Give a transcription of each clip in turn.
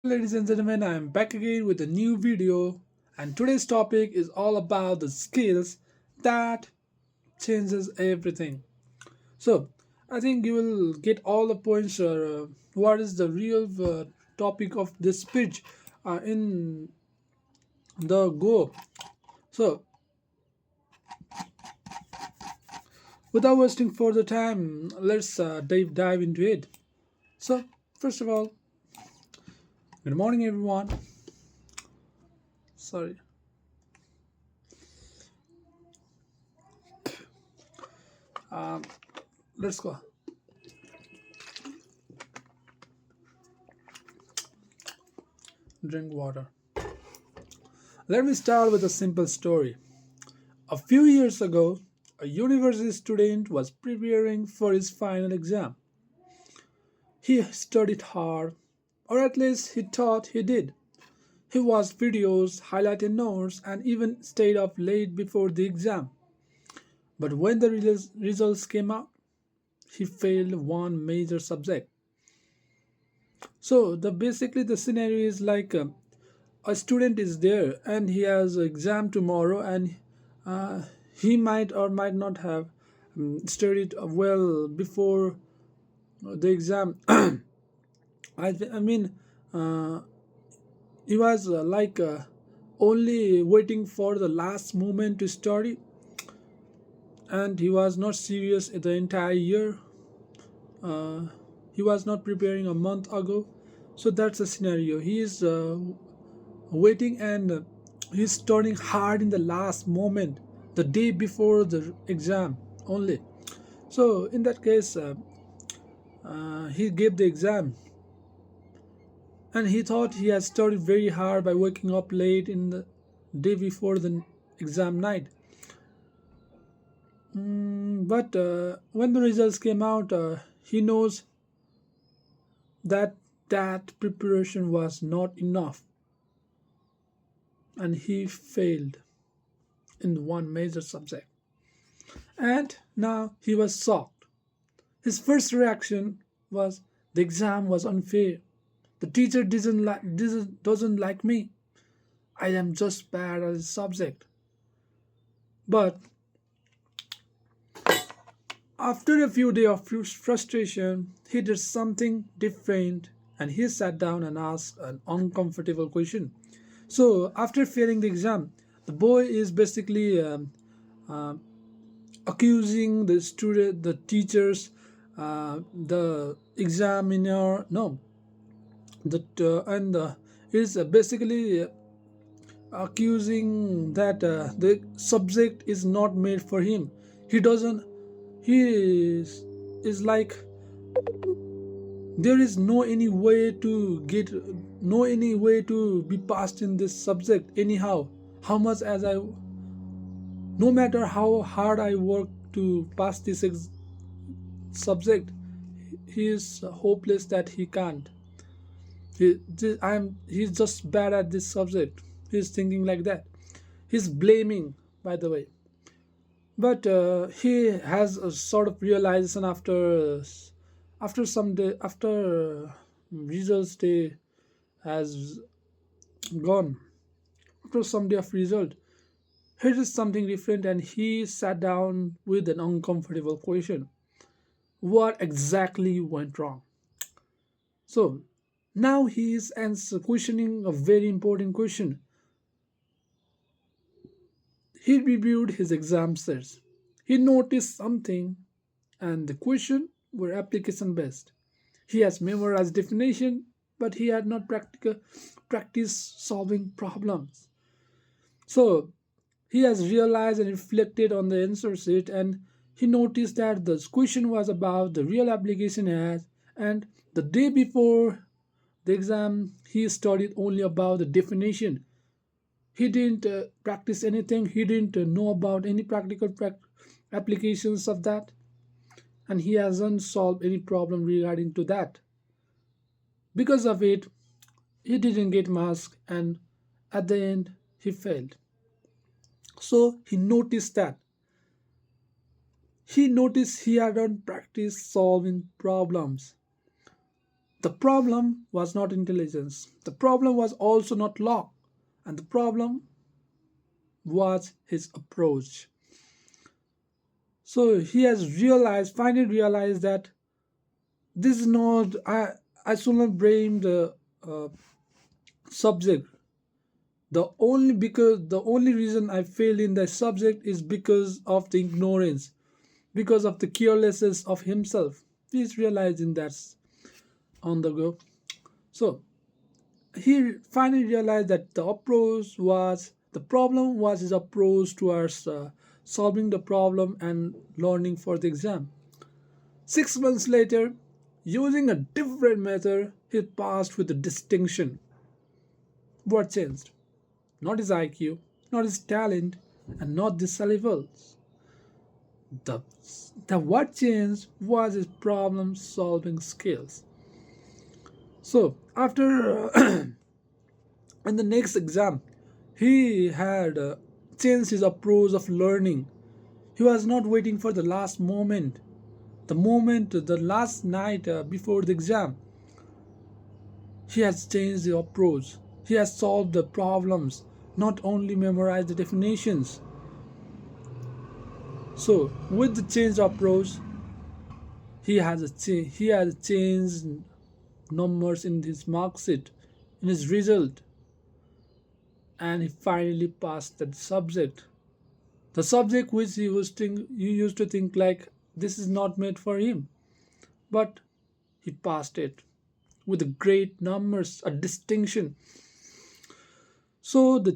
Ladies and gentlemen, I am back again with a new video, and today's topic is all about the skills that changes everything. So, I think you will get all the points. What is the real topic of this speech in the go? So, without wasting further time, let's dive into it. So, first of all, good morning, everyone. Sorry. Um, let's go. Drink water. Let me start with a simple story. A few years ago, a university student was preparing for his final exam. He studied hard, or at least he thought he did. He watched videos, highlighted notes, and even stayed up late before the exam. But when the results came out, he failed one major subject. So basically the scenario is like a student is there and he has an exam tomorrow, and uh, he might or might not have studied well before the exam. I mean, uh, he was only waiting for the last moment to study, and he was not serious the entire year. uh, he was not preparing a month ago. So that's the scenario. He is waiting, and he's studying hard in the last moment, the day before the exam only. So in that case, he gave the exam, and he thought he had studied very hard by waking up late in the day before the exam night. But when the results came out, he knows that that preparation was not enough, and he failed in one major subject. And now he was shocked. His first reaction was the exam was unfair. The teacher doesn't like me. I am just bad at the subject. But after a few days of frustration, he did something different, and he sat down and asked an uncomfortable question. So after failing the exam, the boy is basically accusing the student, the teachers, the examiner. No, that and is basically accusing that the subject is not made for him. He doesn't. He is like there is no any way to get, no any way to be passed in this subject anyhow. How much as I, no matter how hard I work to pass this subject, he is hopeless that he can't. He's just bad at this subject. He's thinking like that. He's blaming, by the way. But he has a sort of realization after some day, after results day has gone, after some day of result, he did something different, and he sat down with an uncomfortable question: what exactly went wrong? So now he is questioning a very important question. He reviewed his exam sets. He noticed something, and the question were application based. He has memorized definition, but he had not practical practice solving problems. So he has realized and reflected on the answer sheet, and he noticed that the question was about the real application has, and the day before the exam he studied only about the definition. He didn't practice anything. He didn't know about any practical applications of that, and he hasn't solved any problem regarding to that. Because of it, he didn't get marks, and at the end he failed. So he noticed he hadn't practiced solving problems. The problem was not intelligence. The problem was also not luck. And the problem was his approach. So he has finally realized that this is not, I should not blame the uh, subject. The only reason I failed in the subject is because of the ignorance, because of the carelessness of himself. He's realizing that's on the go. So he finally realized that the problem was his approach towards solving the problem and learning for the exam. 6 months later, using a different method, he passed with a distinction. What changed? Not his IQ, not his talent, and not the syllables. The, the what changed was his problem solving skills. So, after in the next exam, he had changed his approach of learning. He was not waiting for the last moment, the last night before the exam. He has changed the approach. He has solved the problems, not only memorized the definitions. So, with the changed approach, he has changed numbers in his mark sheet, in his result, and he finally passed that subject. The subject which he used to think like this is not made for him, but he passed it with great numbers, a distinction. So the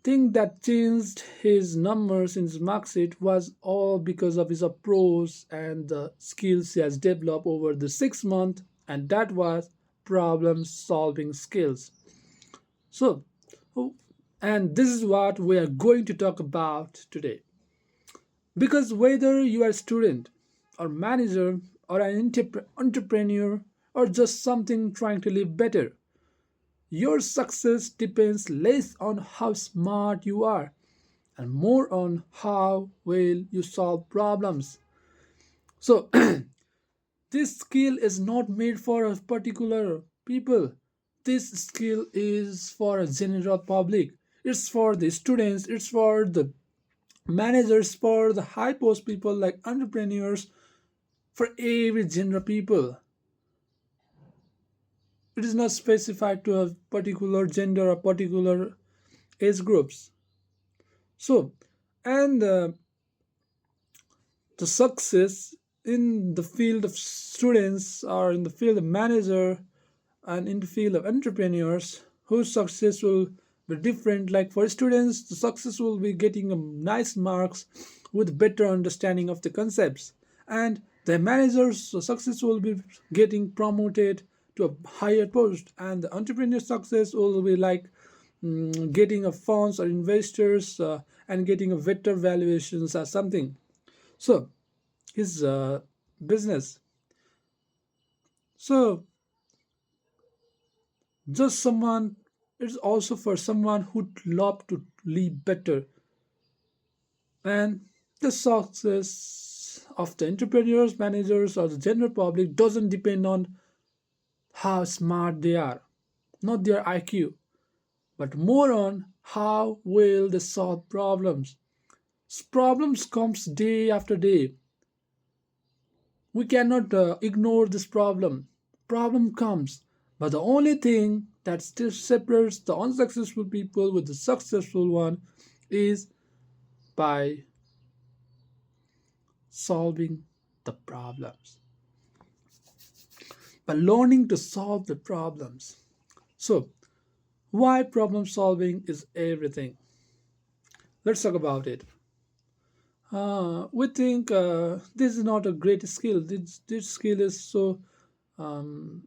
thing that changed his numbers in his mark sheet was all because of his approach and the skills he has developed over the 6 month, and that was problem solving skills. So, and this is what we are going to talk about today. Because whether you are a student or manager or an entrepreneur or just something trying to live better, your success depends less on how smart you are and more on how well you solve problems. So, this skill is not made for a particular people. This skill is for a general public. It's for the students, it's for the managers, for the high post people like entrepreneurs, for every general people. It is not specified to a particular gender or particular age groups. So, and the success in the field of students or in the field of manager and in the field of entrepreneurs, whose success will be different. Like for students, the success will be getting nice marks with better understanding of the concepts, and the managers the success will be getting promoted to a higher post, and the entrepreneur success will be like getting a funds or investors and getting a better valuations or something. So his business. So just someone, it's also for someone who'd love to live better. And the success of the entrepreneurs, managers, or the general public doesn't depend on how smart they are, not their IQ, but more on how well they solve problems. Problems comes day after day. We cannot ignore this problem comes, but the only thing that still separates the unsuccessful people with the successful one is by solving the problems, by learning to solve the problems. So why problem solving is everything? Let's talk about it. We think this is not a great skill. This skill is so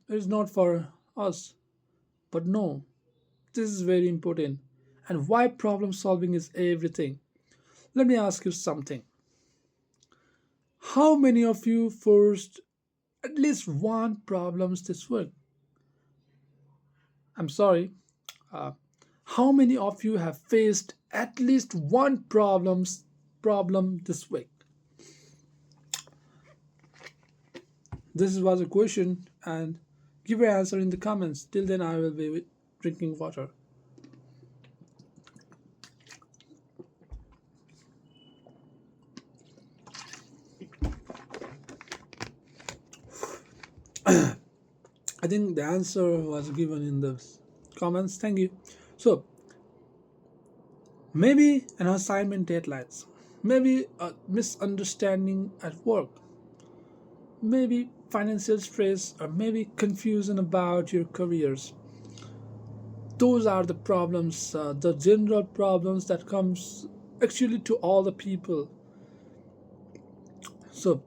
it's not for us. But no, this is very important. And why problem solving is everything. Let me ask you something. How many of you forced at least one problems this week? I'm sorry. Uh, how many of you have faced at least one problem this week? This was a question, and Give your answer in the comments. Till then, I will be drinking water. I think the answer was given in the comments. Thank you. So, maybe an assignment deadlines, maybe a misunderstanding at work, maybe financial stress, or maybe confusion about your careers. Those are the problems, the general problems that comes actually to all the people. So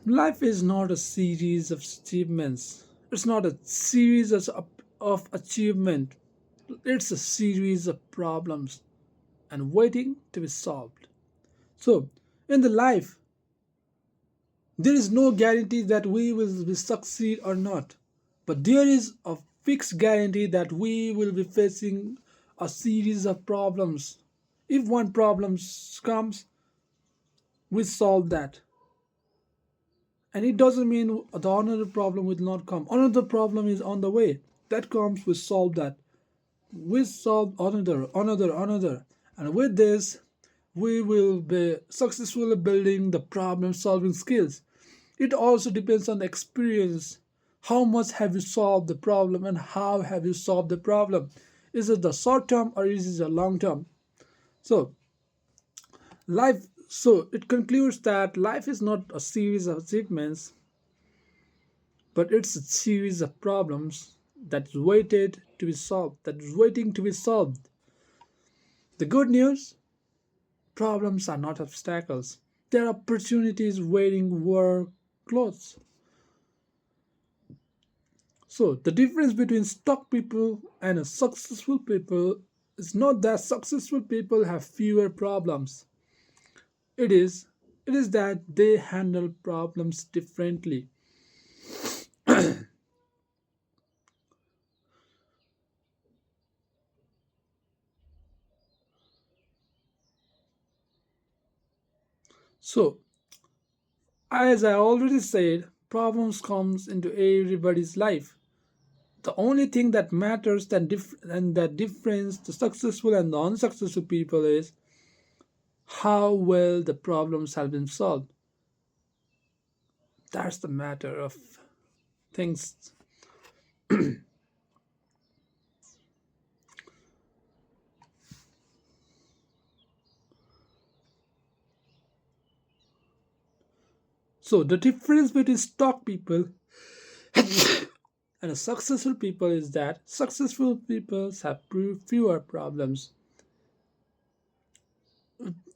life is not a series of achievements. It's not a series of achievement. It's a series of problems and waiting to be solved. So in the life, there is no guarantee that we will be succeed or not, but there is a fixed guarantee that we will be facing a series of problems. If one problem comes, we solve that, and it doesn't mean the another problem will not come. Another problem is on the way. That comes, we solve that. We solve another, and with this, we will be successfully building the problem solving skills. It also depends on the experience. How much have you solved the problem and how have you solved the problem? Is it the short term or is it the long term? So, so it concludes that life is not a series of achievements, but it's a series of problems that's waited to be solved, that is waiting to be solved. The good news, problems are not obstacles. They're opportunities waiting were close. So the difference between stuck people and a successful people is not that successful people have fewer problems. It is it is that they handle problems differently. So as I already said, problems comes into everybody's life. The only thing that matters and that difference the successful and the unsuccessful people is how well the problems have been solved. That's the matter of things. So the difference between stock people and successful people is that successful people have fewer problems.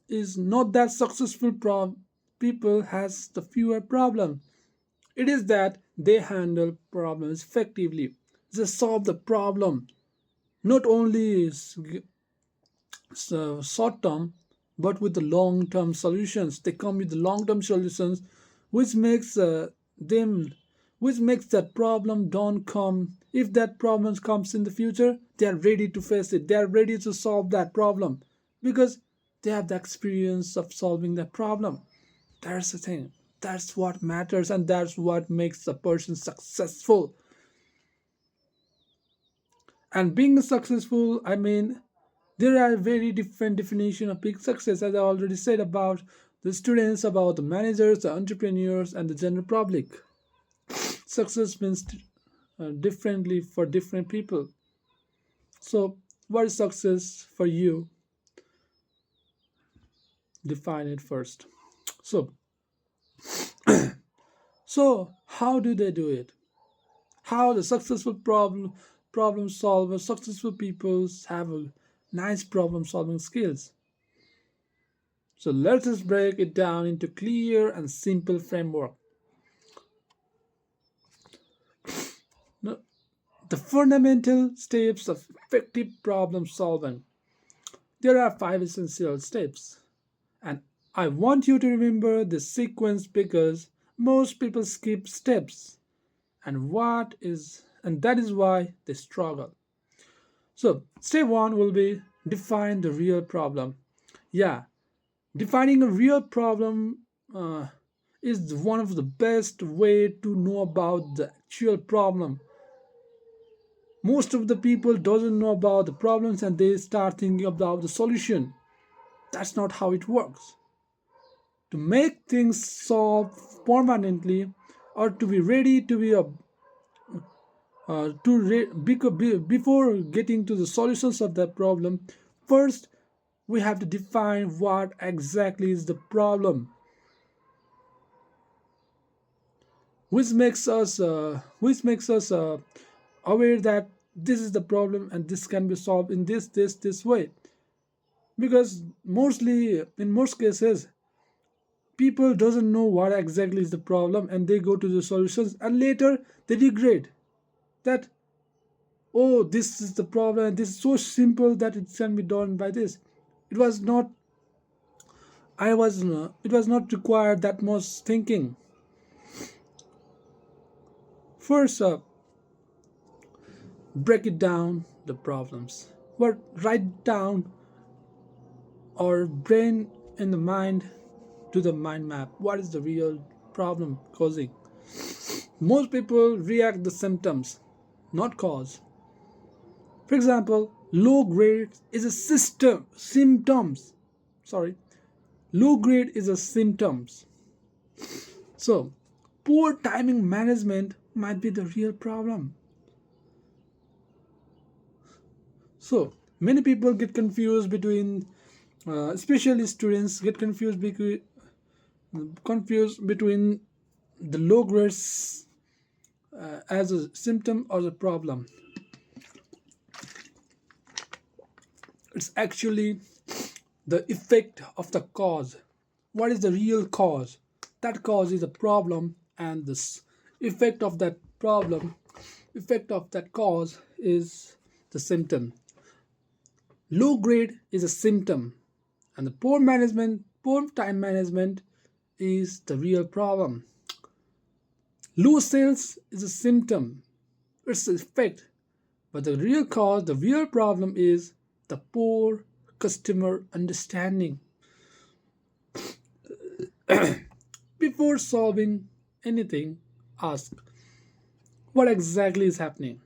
Is not that people has the fewer problem. It is that they handle problems effectively. They solve the problem not only short term, but with the long term solutions. They come with the long term solutions, which makes them, which makes that problem don't come. If that problem comes in the future, they are ready to face it. They are ready to solve that problem because they have the experience of solving that problem. That's the thing. That's what matters, and that's what makes a person successful. And being successful, I mean, there are very different definition of big success, as I already said about the students, about the managers, the entrepreneurs, and the general public. Success means differently for different people. So, what is success for you? Define it first. So, so how do they do it? How the successful problem solvers, successful people have a nice problem solving skills. So let us break it down into clear and simple framework. Now, the fundamental steps of effective problem solving. There are five essential steps, and I want you to remember this sequence because most people skip steps, and that is why they struggle. So, step one will be define the real problem. Yeah, defining a real problem uh, is one of the best way to know about the actual problem. Most of the people doesn't know about the problems and they start thinking about the solution. That's not how it works. To make things solve permanently, or to be ready to be a before getting to the solutions of that problem, first we have to define what exactly is the problem, which makes us aware that this is the problem and this can be solved in this way. Because mostly in most cases people doesn't know what exactly is the problem and they go to the solutions and later they regret that, oh, this is the problem and this is so simple that it can be done by this. It was not it was not required that much thinking. First, break it down the problems, but write down or brain in the mind to the mind map what is the real problem causing. Most people react the symptoms, not cause. For example, low grade is a system symptoms. Sorry, low grade is a symptoms. So, poor timing management might be the real problem. So, many people get confused between, especially students, get confused between the low grades as a symptom or a problem. It's actually the effect of the cause. What is the real cause? That cause is a problem, and this effect of that problem, effect of that cause is the symptom. Low grade is a symptom, and the poor time management is the real problem. Low sales is a symptom, it's the effect, but the real cause, the real problem is the poor customer understanding. Before solving anything, ask what exactly is happening?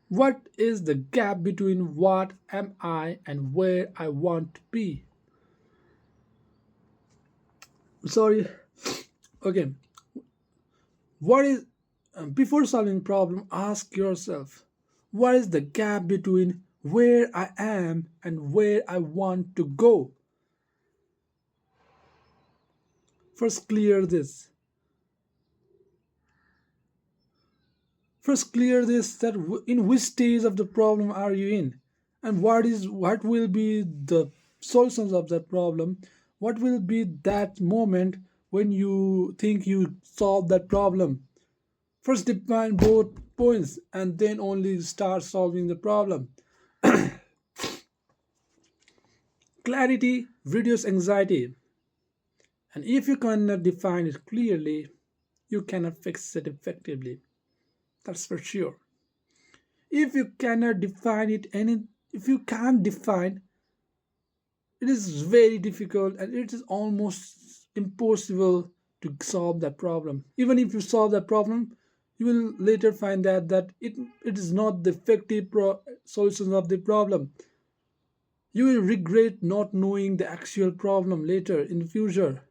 What is the gap between what am I and where I want to be? Sorry. Okay. What is before solving problem, ask yourself what is the gap between where I am and where I want to go? First clear this. First clear this that in which stage of the problem are you in, and what will be the solutions of that problem. What will be that moment when you think you solve that problem? First define both points and then only start solving the problem. Clarity reduces anxiety, and if you cannot define it clearly, you cannot fix it effectively. That's for sure. If you cannot define it any if you can't define, it is very difficult and it is almost impossible to solve that problem. Even if you solve that problem, you will later find that it is not the effective solution of the problem. You will regret not knowing the actual problem later in the future.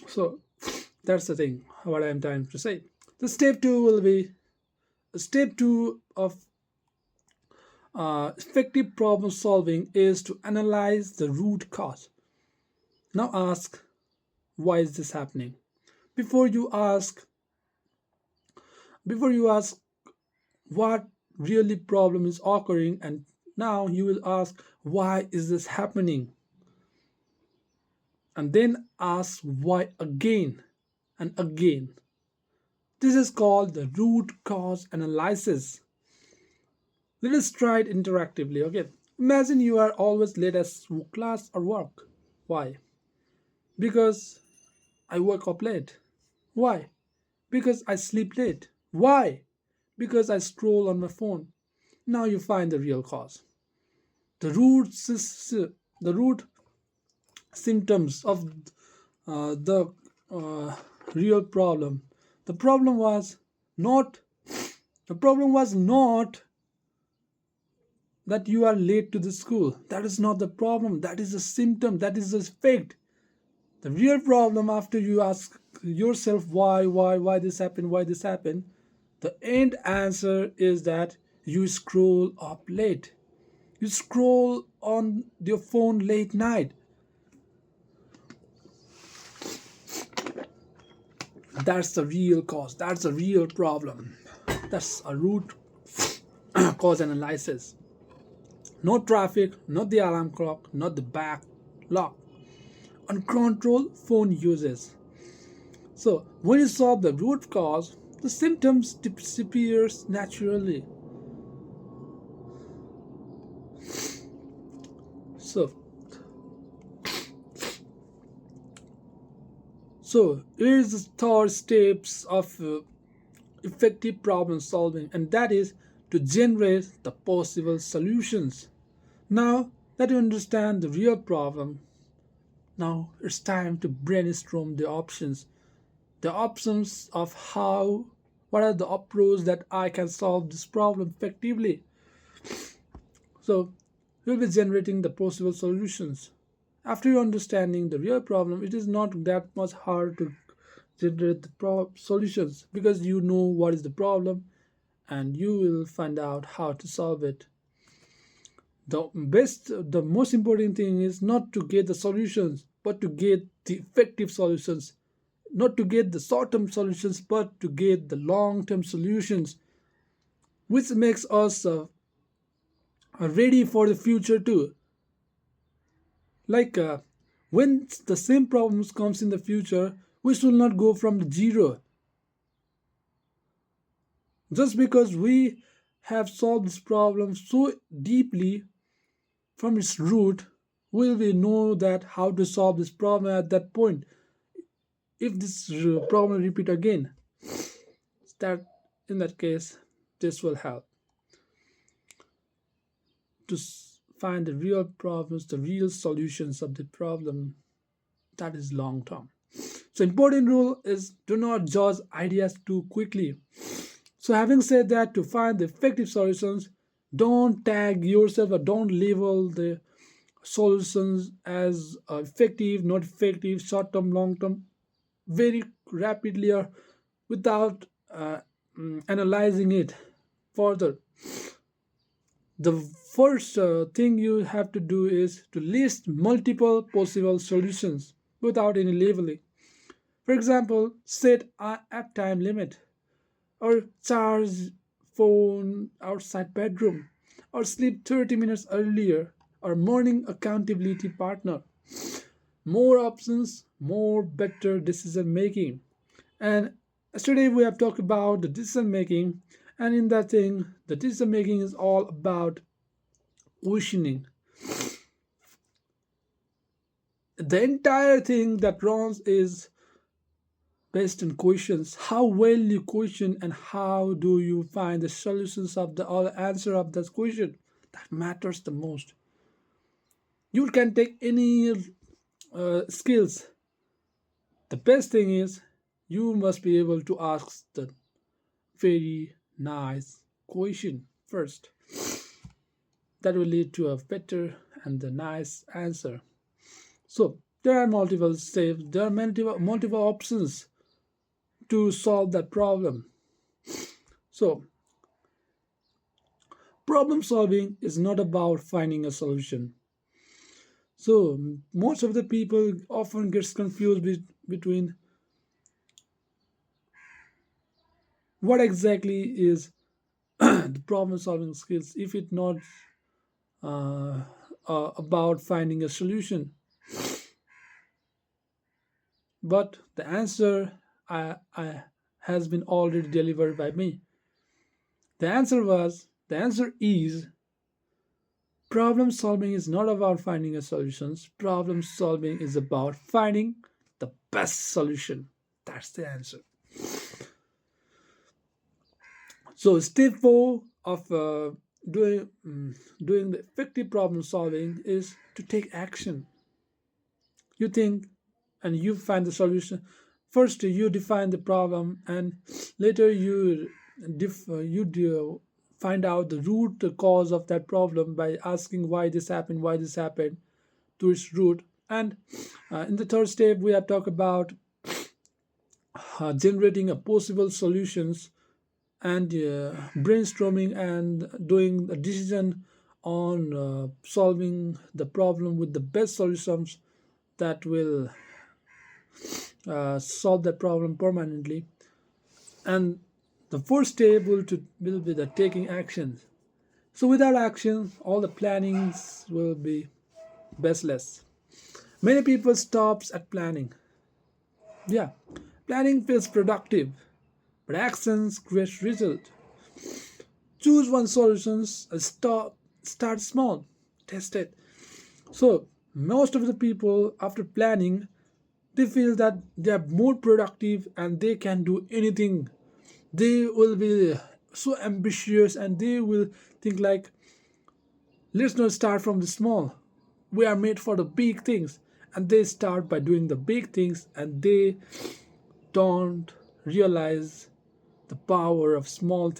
So that's the thing what I am trying to say. The step two will be step two of effective problem solving is to analyze the root cause. Now ask, why is this happening? Before you ask, before you ask what really problem is occurring, and now you will ask, why is this happening? And then ask why again and again. This is called the root cause analysis. Let us try it interactively. Okay, imagine you are always late at class or work. Why? Because I wake up late. Why? Because I sleep late. Why? Because I scroll on my phone. Now you find the real cause. The root, the root symptoms of the uh, real problem. The problem was not the problem was not that you are late to the school. That is not the problem. That is a symptom. That is the effect. The real problem, after you ask yourself why this happened, why this happened, the end answer is that you scroll up late. You scroll on your phone late night. That's the real cause. That's the real problem. That's a root cause analysis. No traffic, not the alarm clock, not the back lock. Uncontrolled phone uses. So when you solve the root cause, the symptoms disappears naturally. So here's the third steps of effective problem solving, and that is to generate the possible solutions. Now that you understand the real problem, now it's time to brainstorm the options of how, what are the approaches that I can solve this problem effectively. So you'll be generating the possible solutions. After you understanding the real problem, it is not that much hard to generate the solutions because you know what is the problem and you will find out how to solve it. The most important thing is not to get the solutions, but to get the effective solutions. Not to get the short term solutions, but to get the long term solutions, which makes us ready for the future too. Like when the same problems comes in the future, we should not go from the zero. Just because we have solved this problem so deeply from its root, will we know that how to solve this problem at that point if this problem repeat again. That in that case, this will help to find the real problems, the real solutions of the problem. That is long term. So important rule is do not judge ideas too quickly. So having said that, to find the effective solutions, don't tag yourself or don't label the solutions as effective, not effective, short term, long term, very rapidly or without analyzing it further. The first thing you have to do is to list multiple possible solutions without any labeling. For example, set a app time limit, or charge phone outside bedroom, or sleep 30 minutes earlier, or morning accountability partner. More options, more better decision making. And yesterday we have talked about the decision making, and in that thing, the decision making is all about questioning. The entire thing that runs is based on questions. How well you question and how do you find the solutions of the or answer of that question, that matters the most. You can take any skills. The best thing is you must be able to ask the very nice question first. That will lead to a better and a nice answer. So there are multiple steps, there are multiple options to solve that problem. So problem solving is not about finding a solution. So most of the people often gets confused between what exactly is the problem solving skills if it not uh, about finding a solution. But the answer I has been already delivered by me. The answer is problem solving is not about finding a solutions. Problem solving is about finding the best solution. That's the answer. So step four of doing the effective problem solving is to take action. You think and you find the solution. First, you define the problem, and later find out the root cause of that problem by asking why this happened to its root. And in the third step, we have talked about generating a possible solutions and brainstorming and doing a decision on solving the problem with the best solutions that will solve that problem permanently. And the fourth step will be the taking actions. So without action, all the plannings will be baseless. Many people stops at planning. Yeah, planning feels productive, but actions create result. Choose one solutions and start small, test it. So most of the people after planning, they feel that they are more productive and they can do anything. They will be so ambitious and they will think like, let's not start from the small. We are made for the big things. And they start by doing the big things and they don't realize the power of small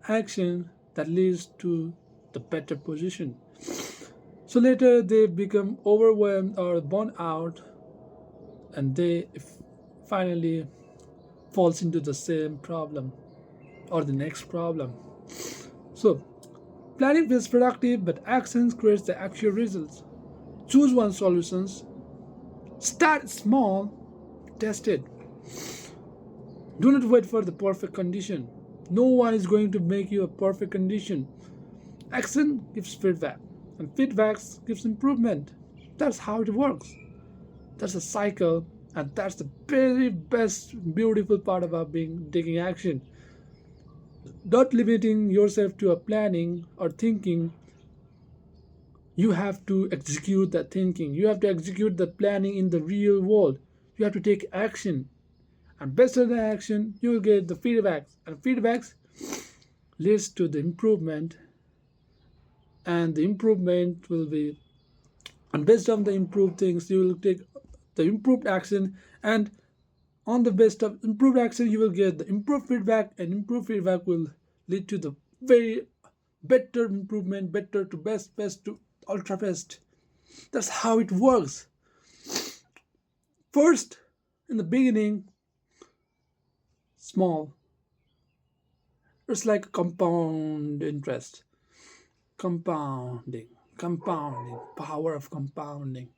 action that leads to the better position. So later they become overwhelmed or burnt out and they finally falls into the same problem or the next problem. So planning feels productive, but actions creates the actual results. Choose one solutions, start small, test it. Do not wait for the perfect condition. No one is going to make you a perfect condition. Action gives feedback, and feedback gives improvement. That's how it works. That's a cycle, and that's the very best, beautiful part about being taking action. Not limiting yourself to a planning or thinking. You have to execute that thinking. You have to execute the planning in the real world. You have to take action, and based on the action, you will get the feedbacks, and feedbacks leads to the improvement, and the improvement will be, and based on the improved things you will take the improved action, and on the best of improved action you will get the improved feedback, and improved feedback will lead to the very better improvement, better to best to ultra best. That's how it works. First, in the beginning, small. It's like compound interest, compounding, power of compounding.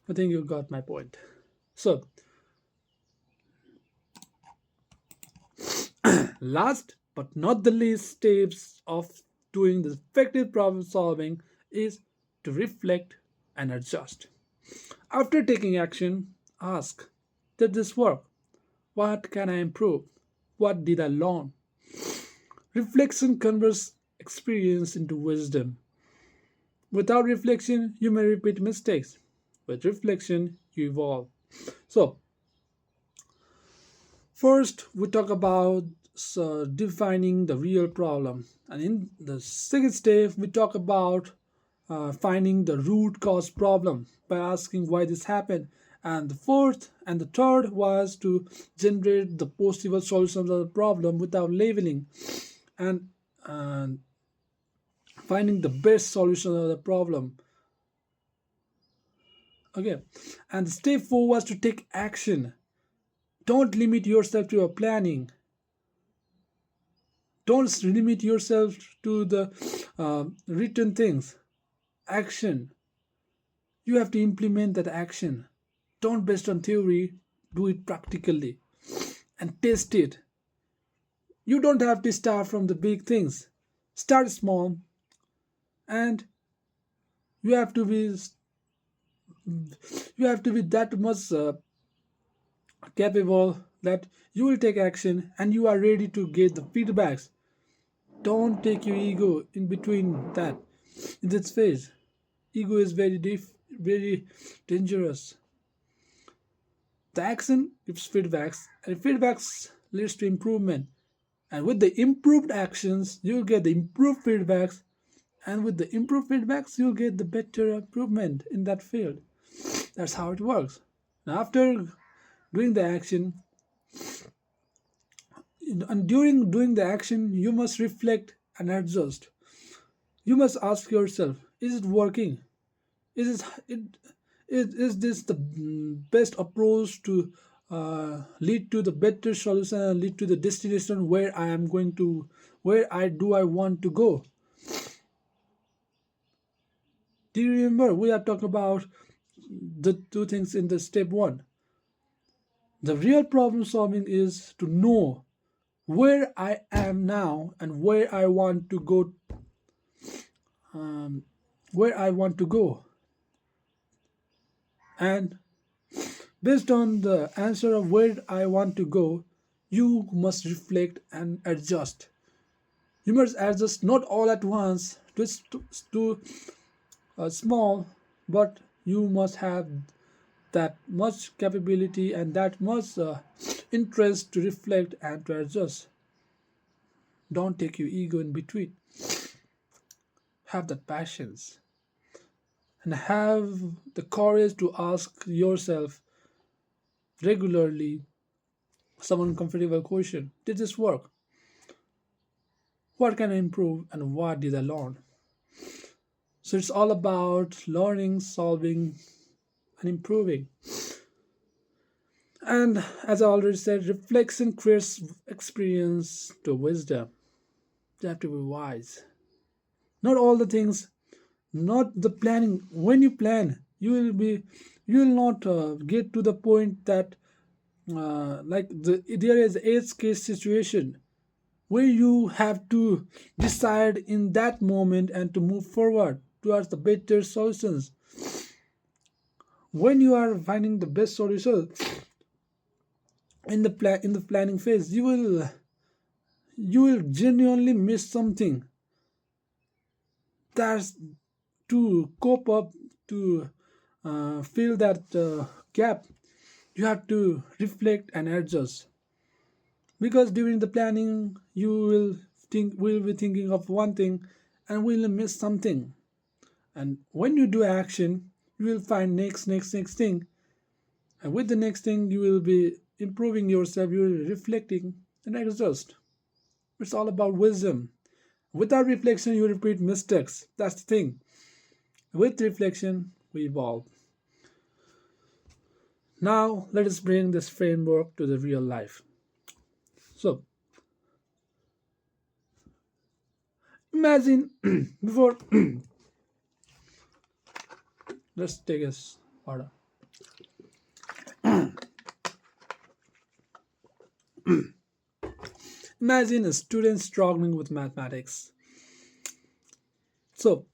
I think you got my point. So, last but not the least steps of doing the effective problem solving is to reflect and adjust. After taking action, ask, did this work? What can I improve? What did I learn? Reflection converts experience into wisdom. Without reflection, you may repeat mistakes. With reflection, you evolve. So, first, we talk about defining the real problem. And in the second step, we talk about finding the root cause problem by asking why this happened. And the fourth and the third was to generate the possible solutions of the problem without labeling, and finding the best solution of the problem. Okay. And step four was to take action. Don't limit yourself to your planning. Don't limit yourself to the written things. Action. You have to implement that action. Don't based on theory, do it practically and test it. You don't have to start from the big things. Start small, and you have to be you have to be that much capable that you will take action and you are ready to get the feedbacks. Don't take your ego in between that. In this phase, ego is very dangerous. The action gives feedbacks, and feedbacks leads to improvement. And with the improved actions, you'll get the improved feedbacks, and with the improved feedbacks, you'll get the better improvement in that field. That's how it works. After doing the action, and during doing the action, you must reflect and adjust. You must ask yourself, is it working? Is this the best approach to lead to the better solution and lead to the destination where I am going to, where I want to go? Do you remember we are talking about the two things in the step one? The real problem solving is to know where I am now and um, where I want to go. And based on the answer of where I want to go, you must reflect and adjust. You must adjust not all at once to small, but you must have that much capability and that much interest to reflect and to adjust. Don't take your ego in between. Have that patience and have the courage to ask yourself regularly some uncomfortable question. Did this work? What can I improve and what did I learn? So it's all about learning, solving, and improving. And as I already said, reflection creates experience to wisdom. You have to be wise. Not all the things, not the planning. When you plan, you will not get to the point that there is edge case situation where you have to decide in that moment and to move forward towards the better solutions. When you are finding the best solution in the planning phase, you will genuinely miss something. That's to cope up to fill that gap. You have to reflect and adjust because during the planning you will be thinking of one thing and will miss something. And when you do action, you will find next thing, and with the next thing you will be improving yourself. You will be reflecting and adjust. It's all about wisdom. Without reflection, you repeat mistakes. That's the thing. With reflection, we evolve. Now, let us bring this framework to the real life. So, imagine before, let's take a order. Imagine a student struggling with mathematics. So,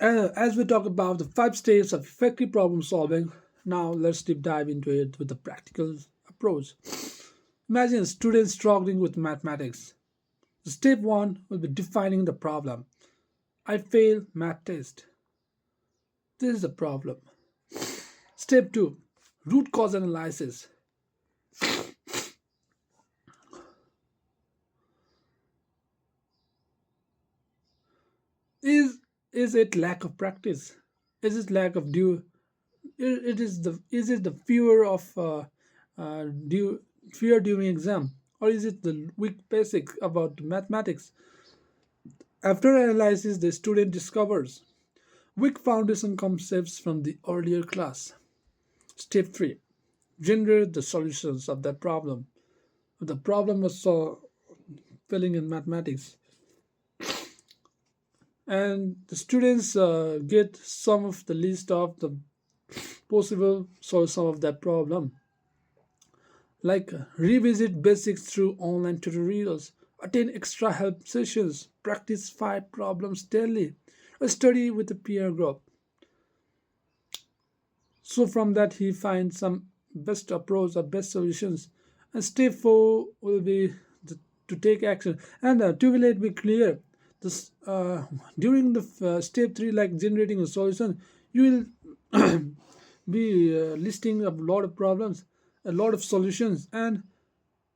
as we talk about the five stages of effective problem solving, now let's deep dive into it with a practical approach. Imagine a student struggling with mathematics. Step one will be defining the problem. I fail math test. This is the problem. Step two, root cause analysis. Is is it lack of practice? Is it lack of due? It is it the fear of due fear during exam, or is it the weak basic about mathematics? After analysis, the student discovers weak foundation concepts from the earlier class. Step 3, generate the solutions of that problem. The problem was filling in mathematics, and the students get some of the list of the possible solution of that problem, like revisit basics through online tutorials, attend extra help sessions, practice 5 problems daily, or study with a peer group. So from that he finds some best approach or best solutions. And step 4 will be to take action. And to let it be clear, this during the step 3, like generating a solution, you will be listing a lot of problems, a lot of solutions, and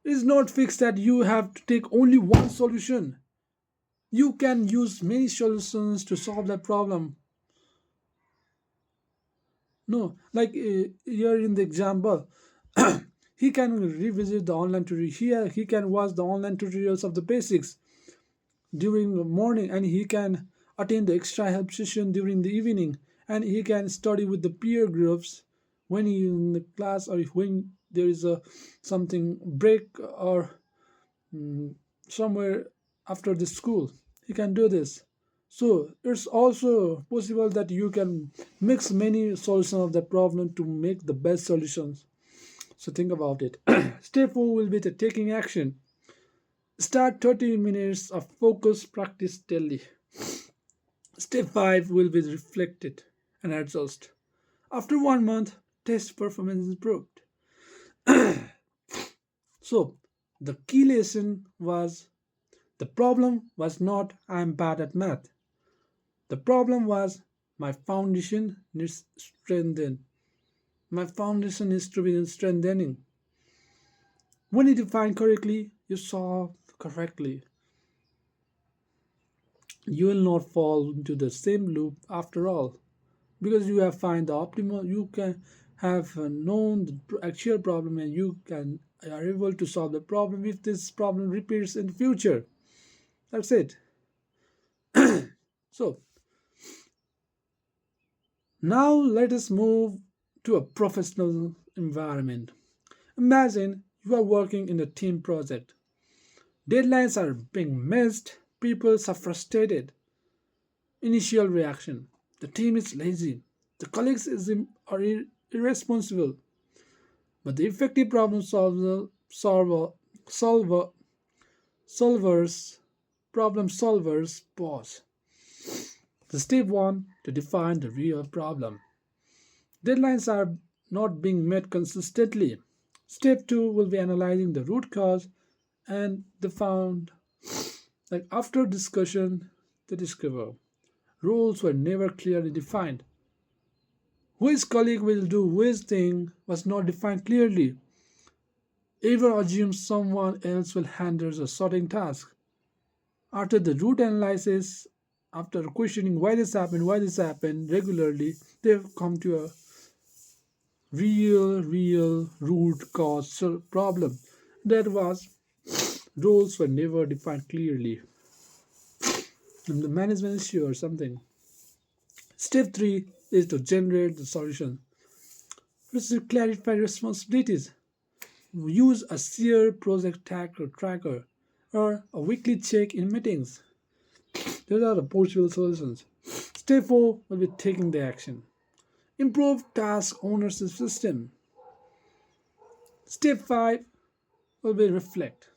it's not fixed that you have to take only one solution. You can use many solutions to solve that problem. No, like here in the example, he can revisit the online tutorial. He can watch the online tutorials of the basics during the morning, and he can attend the extra help session during the evening, and he can study with the peer groups when he in the class, or if when there is a something break, or somewhere after the school, he can do this. So it's also possible that you can mix many solutions of the problem to make the best solutions. So think about it. Step 4 will be the taking action. Start 30 minutes of focused practice daily. Step 5 will be reflected and adjust. After 1 month, test performance improved. So the key lesson was, the problem was not I'm bad at math. The problem was my foundation needs strengthening. My foundation needs to be strengthening. When you define correctly, you solve correctly. You will not fall into the same loop after all, because you have find the optimal. You can have known the actual problem, and you can are able to solve the problem if this problem repeats in the future. That's it. So now let us move to a professional environment. Imagine you are working in a team project. Deadlines are being missed, people are frustrated. Initial reaction: the team is lazy, the colleagues are irresponsible. But the effective solver, solvers, problem solvers pause. The step 1 to define the real problem. Deadlines are not being met consistently. Step 2 will be analyzing the root cause, and they found, like after discussion, they discover rules were never clearly defined. Which colleague will do which thing was not defined clearly. Everyone assumes someone else will handle the sorting task. After the root analysis, after questioning why this happened regularly, they've come to a real root cause problem. That was, roles were never defined clearly. And the management issue or something. Step 3 is to generate the solution. Let's clarify responsibilities. Use a shared project tracker or a weekly check in meetings. Those are the possible solutions. Step 4 will be taking the action. Improve task ownership system. Step 5 will be reflect.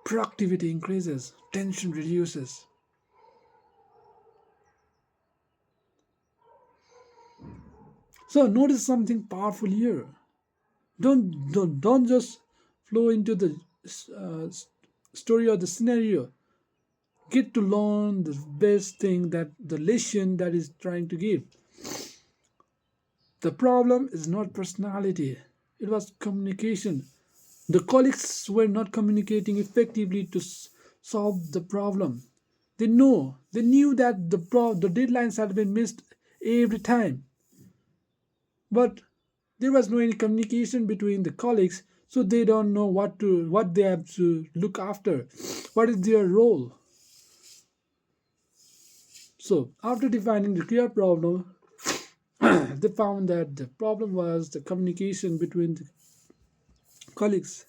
Productivity increases, tension reduces. So notice something powerful here. Don't just flow into the uh, story or the scenario. Get to learn the best thing, that the lesson that is trying to give. The problem is not personality, it was communication. The colleagues were not communicating effectively to solve the problem. They knew that the deadlines had been missed every time, but there was no any communication between the colleagues, so they don't know what they have to look after, what is their role. So after defining the clear problem, they found that the problem was the communication between the colleagues,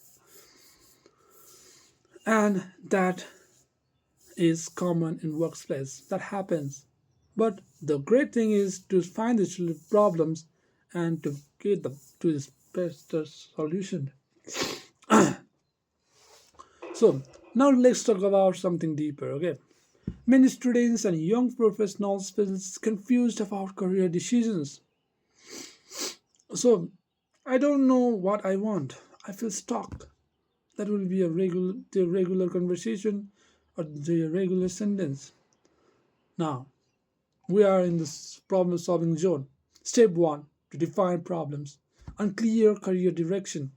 and that is common in workplace. That happens. But the great thing is to find the problems and to get them to the best solution. So now let's talk about something deeper. Okay, many students and young professionals feel confused about career decisions. So I don't know what I want. I feel stuck. That will be the regular conversation or the regular sentence. Now we are in this problem solving zone. Step 1 to define problems. Unclear career direction.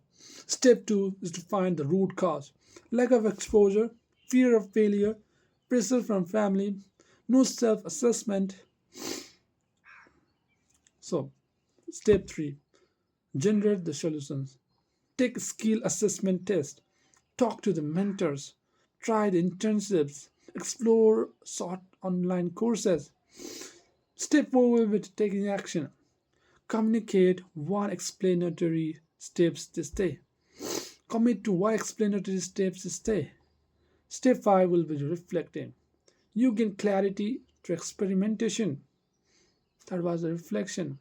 Step 2 is to find the root cause. Lack of exposure, fear of failure, pressure from family, no self assessment. So step 3, generate the solutions. Take skill assessment test, talk to the mentors, try the internships, explore short online courses. Step 4 will be taking action. Communicate one explanatory steps to stay. Commit to one explanatory steps to stay. Step 5 will be reflecting. You gain clarity through experimentation. That was the reflection.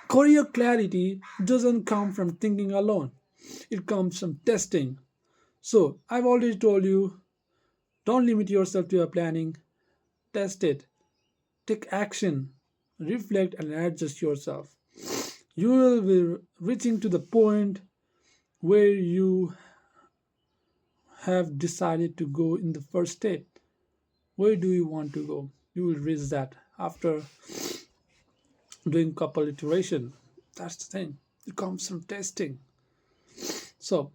Career clarity doesn't come from thinking alone, it comes from testing. So, I've already told you, don't limit yourself to your planning, test it, take action, reflect, and adjust yourself. You will be reaching to the point where you have decided to go in the first step. Where do you want to go? You will reach that after doing couple iteration. That's the thing. It comes from testing. So,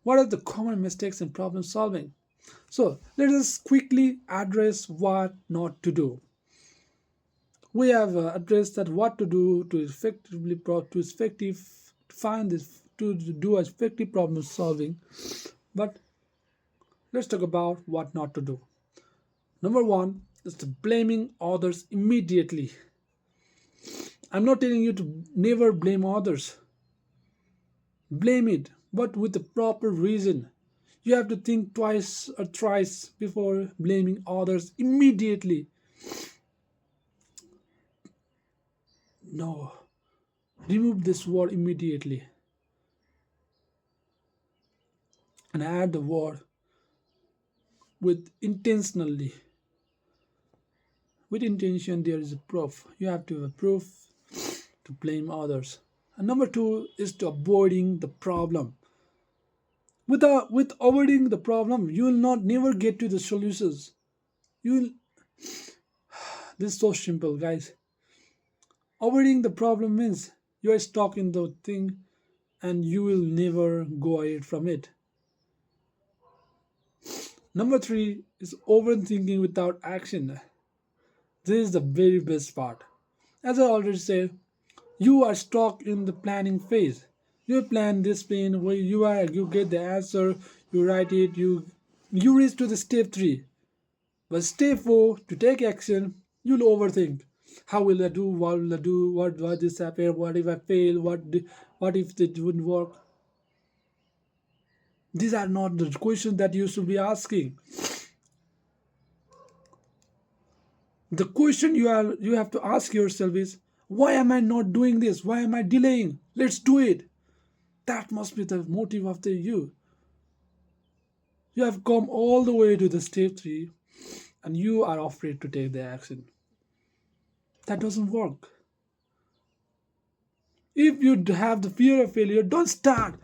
what are the common mistakes in problem solving? So, let us quickly address what not to do. We have addressed that what to do to effectively to effective find this to do effective problem solving. But let's talk about what not to do. Number one is the blaming others immediately. I'm not telling you to never blame others. Blame it, but with the proper reason. You have to think twice or thrice before blaming others immediately. No, remove this word immediately and add the word with intentionally. With intention, there is a proof. You have to have a proof to blame others. And number two is to avoiding the problem. With avoiding the problem, you will not never get to the solutions. You will. This is so simple, guys. Avoiding the problem means you are stuck in the thing and you will never go ahead from it. Number three is overthinking without action. This is the very best part. As I already said, you are stuck in the planning phase. You plan this plan where you get the answer, you write it, you reach to the step three. But step four to take action, you'll overthink. How will I do? What will I do? What this happen? What if I fail? What if it wouldn't work? These are not the questions that you should be asking. The question you have to ask yourself is, why am I not doing this? Why am I delaying? Let's do it. That must be the motive of the you. You have come all the way to the step three and you are afraid to take the action. That doesn't work. If you have the fear of failure, don't start.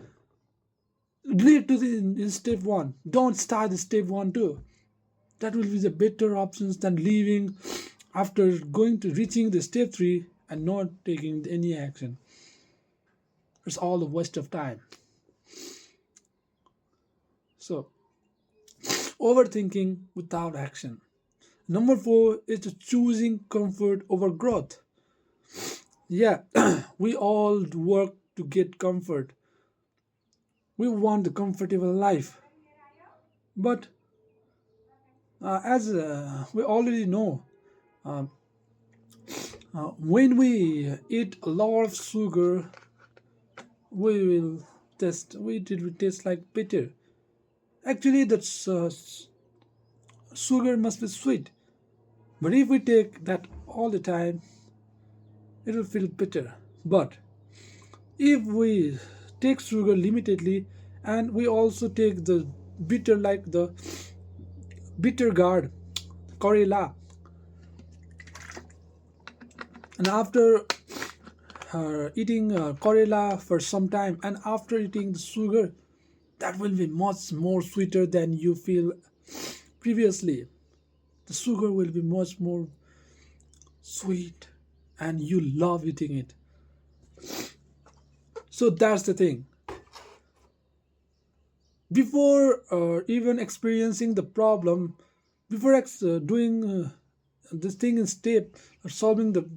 Lead to the in step one. Don't start the step one too. That will be the better options than leaving after going to reaching the step three and not taking any action. It's all a waste of time. So, overthinking without action. Number four is the choosing comfort over growth. Yeah, we all work to get comfort. We want the comfortable life. But as we already know, uh, when we eat a lot of sugar, it will taste like bitter. Actually, that's sugar must be sweet. But if we take that all the time, it will feel bitter. But if we take sugar limitedly and we also take the bitter like the bitter gourd, Corella, and after eating Corella for some time and after eating the sugar, that will be much more sweeter than you feel previously. The sugar will be much more sweet and you love eating it. So that's the thing. Before even experiencing the problem, before doing this thing in step or solving the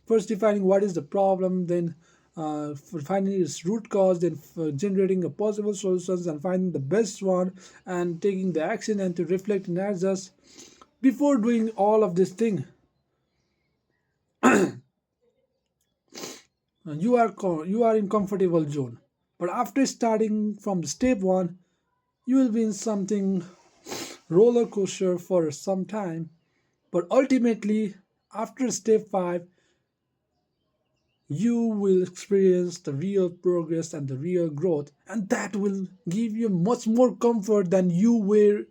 First defining what is the problem, then for finding its root cause, then for generating a possible solutions and finding the best one, and taking the action and to reflect and adjust. Before doing all of this thing, you are in comfortable zone. But after starting from step one, you will be in something roller coaster for some time. But ultimately, after step 5, you will experience the real progress and the real growth, and that will give you much more comfort than you were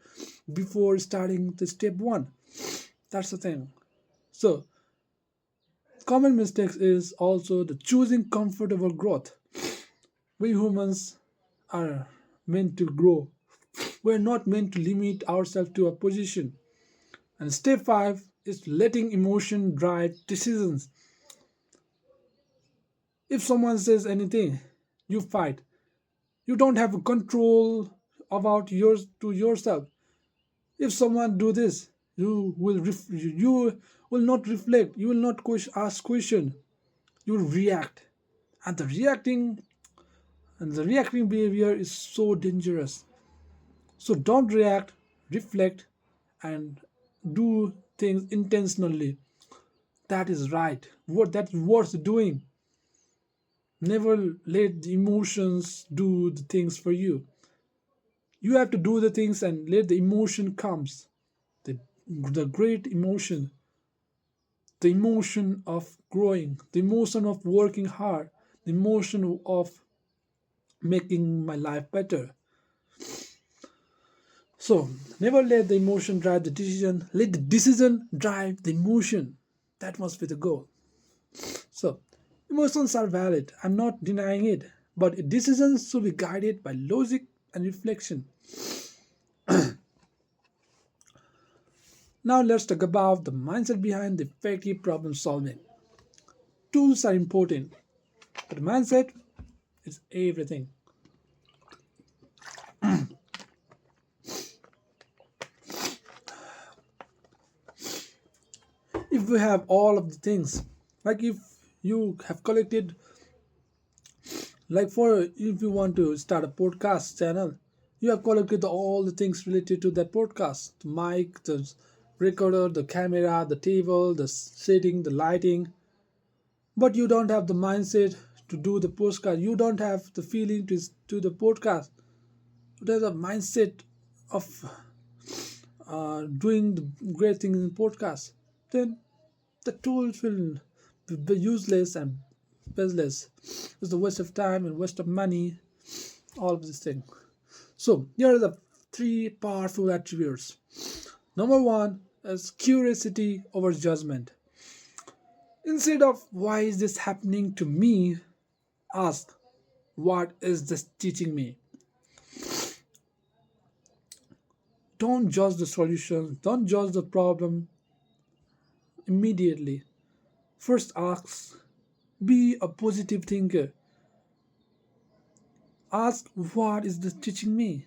before starting the step 1. That's the thing. So, common mistakes is also the choosing comfortable growth. We humans are meant to grow. We're not meant to limit ourselves to a position. And step 5 is letting emotion drive decisions. If someone says anything, you fight. You don't have control about yours to yourself. If someone do this, you will not reflect. You will not ask question. You will react, and the reacting behavior is so dangerous. So don't react. Reflect and do things intentionally. That is right. What that's worth doing. Never let the emotions do the things for you. You have to do the things and let the emotion comes. The great emotion, the emotion of growing, the emotion of working hard, the emotion of making my life better. So never let the emotion drive the decision. Let the decision drive the emotion. That must be the goal. So emotions are valid. I'm not denying it. But decisions should be guided by logic and reflection. Now let's talk about the mindset behind the effective problem solving. Tools are important, but mindset is everything. If we have all of the things, like if you have collected, like for if you want to start a podcast channel, you have collected all the things related to that podcast: the mic, the recorder, the camera, the table, the setting, the lighting. But you don't have the mindset to do the podcast. You don't have the feeling to do the podcast. You don't have the mindset of doing the great things in podcast. Then the tools will be useless and baseless. It's a waste of time and waste of money, all of these things. So here are the 3 powerful attributes. Number 1 is curiosity over judgment. Instead of why is this happening to me, ask what is this teaching me. Don't judge the solution, don't judge the problem immediately. First ask, be a positive thinker. Ask what is this teaching me?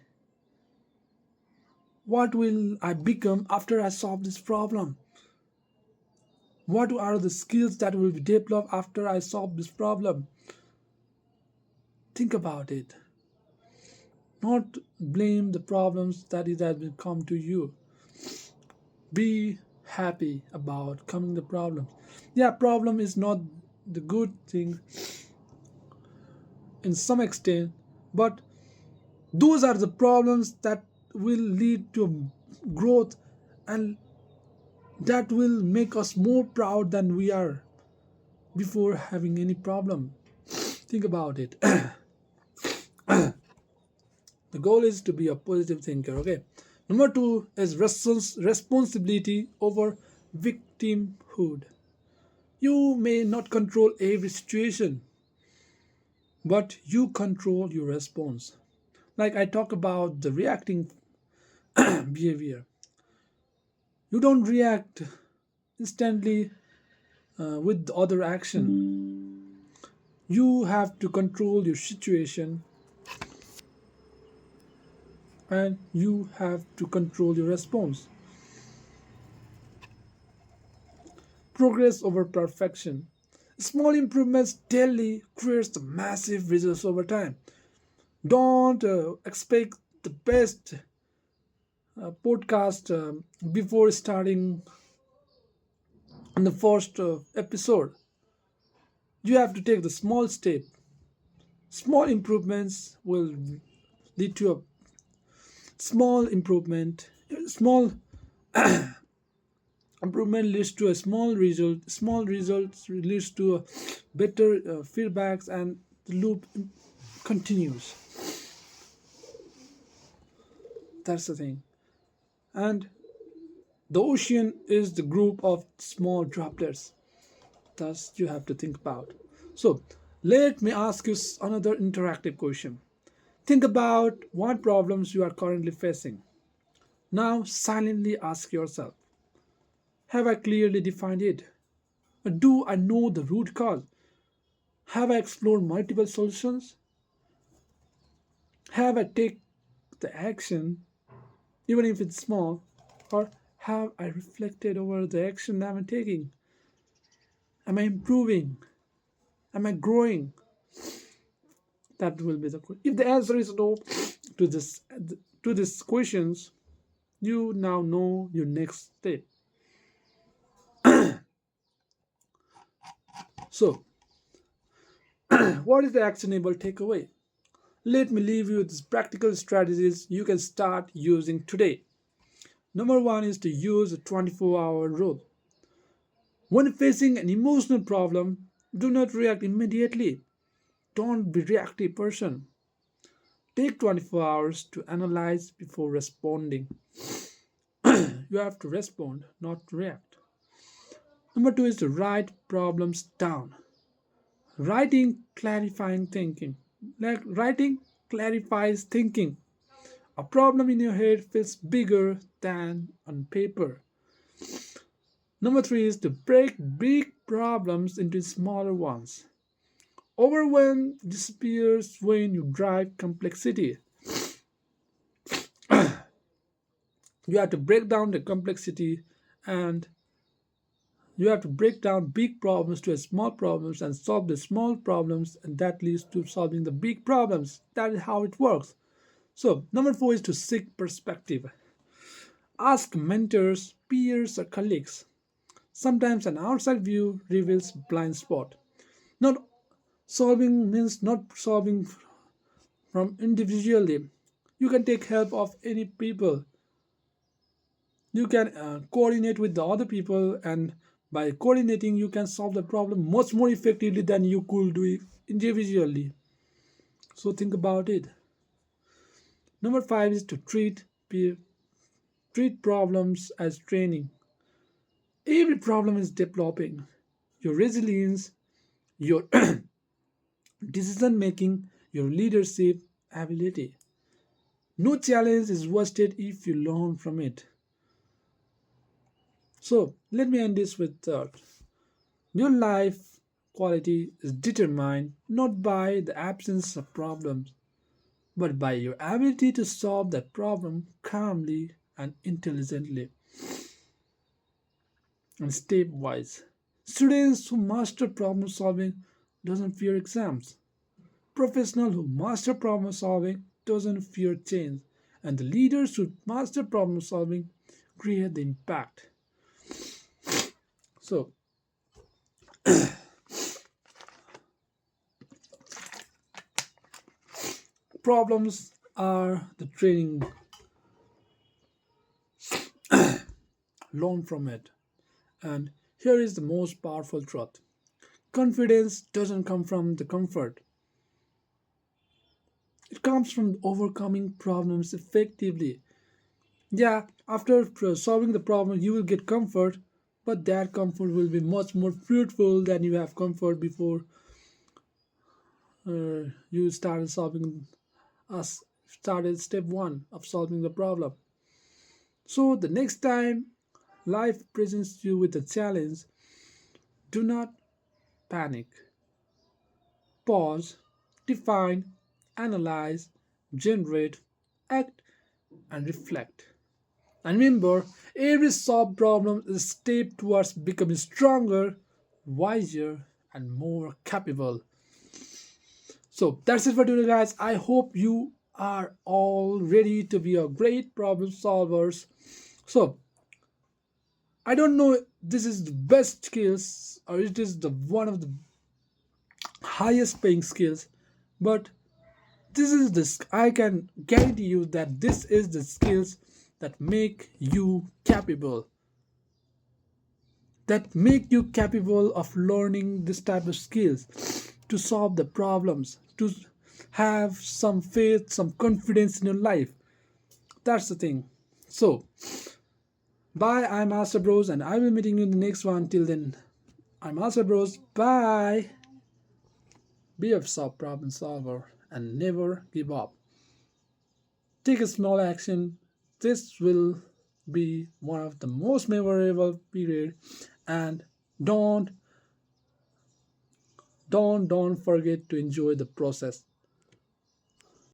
What will I become after I solve this problem? What are the skills that will be developed after I solve this problem? Think about it. Not blame the problems that it has been come to you. Be happy about coming the problems. Yeah, problem is not the good thing in some extent, but those are the problems that will lead to growth, and that will make us more proud than we are before having any problem. Think about it. The goal is to be a positive thinker, okay? Number 2 is responsibility over victimhood. You may not control every situation, but you control your response. Like I talk about the reacting behavior. You don't react instantly with the other action. You have to control your situation, and you have to control your response. Progress over perfection. Small improvements daily creates the massive results over time. Don't expect the best podcast before starting on the first episode. You have to take the small step. Small improvements will lead to a small improvement. Small improvement leads to a small result. Small results leads to a better feedbacks, and the loop continues. That's the thing. And the ocean is the group of small droplets. Thus, you have to think about. So, let me ask you another interactive question. Think about what problems you are currently facing. Now, silently ask yourself, have I clearly defined it? Do I know the root cause? Have I explored multiple solutions? Have I taken the action, even if it's small? Or have I reflected over the action I'm taking? Am I improving? Am I growing? That will be the question. If the answer is no to these questions, you now know your next step. So, what is the actionable takeaway? Let me leave you with these practical strategies you can start using today. Number one is to use a 24-hour rule. When facing an emotional problem, do not react immediately. Don't be reactive person. Take 24 hours to analyze before responding. You have to respond, not react. Number two is to write problems down. Writing clarifying thinking. Like writing clarifies thinking. A problem in your head feels bigger than on paper. Number three is to break big problems into smaller ones. Overwhelm disappears when you drive complexity. You have to break down the complexity, and you have to break down big problems to small problems and solve the small problems, and that leads to solving the big problems. That is how it works. So, number four is to seek perspective. Ask mentors, peers, or colleagues. Sometimes an outside view reveals blind spot. Not solving means not solving from individually. You can take help of any people. You can coordinate with the other people, and by coordinating you can solve the problem much more effectively than you could do it individually. So think about it. Number five is to treat problems as training. Every problem is developing your resilience, your decision making, your leadership ability. No challenge is wasted if you learn from it. So let me end this with thought. Your life quality is determined not by the absence of problems, but by your ability to solve that problem calmly and intelligently and stepwise. Students who master problem solving doesn't fear exams. Professional who master problem solving doesn't fear change. And the leaders who master problem solving create the impact. So problems are the training. Learn from it. And here is the most powerful truth. Confidence doesn't come from the comfort. It comes from overcoming problems effectively. Yeah, after solving the problem, you will get comfort, but that comfort will be much more fruitful than you have comfort before you started solving us started step one of solving the problem. So the next time life presents you with a challenge, do not panic. Pause, define, analyze, generate, act, and reflect. And remember, every solved problem is a step towards becoming stronger, wiser, and more capable. So that's it for today, guys. I hope you are all ready to be a great problem solvers. So I don't know this is the best skills or it is the one of the highest paying skills, but this is this I can guarantee you that this is the skills that make you capable, that make you capable of learning this type of skills to solve the problems, to have some faith, some confidence in your life. That's the thing. So bye, I'm Master Bros, and I will be meeting you in the next one. Till then, I'm Master Bros. Bye. Be a soft problem solver and never give up. Take a small action. This will be one of the most memorable period, and don't don't forget to enjoy the process.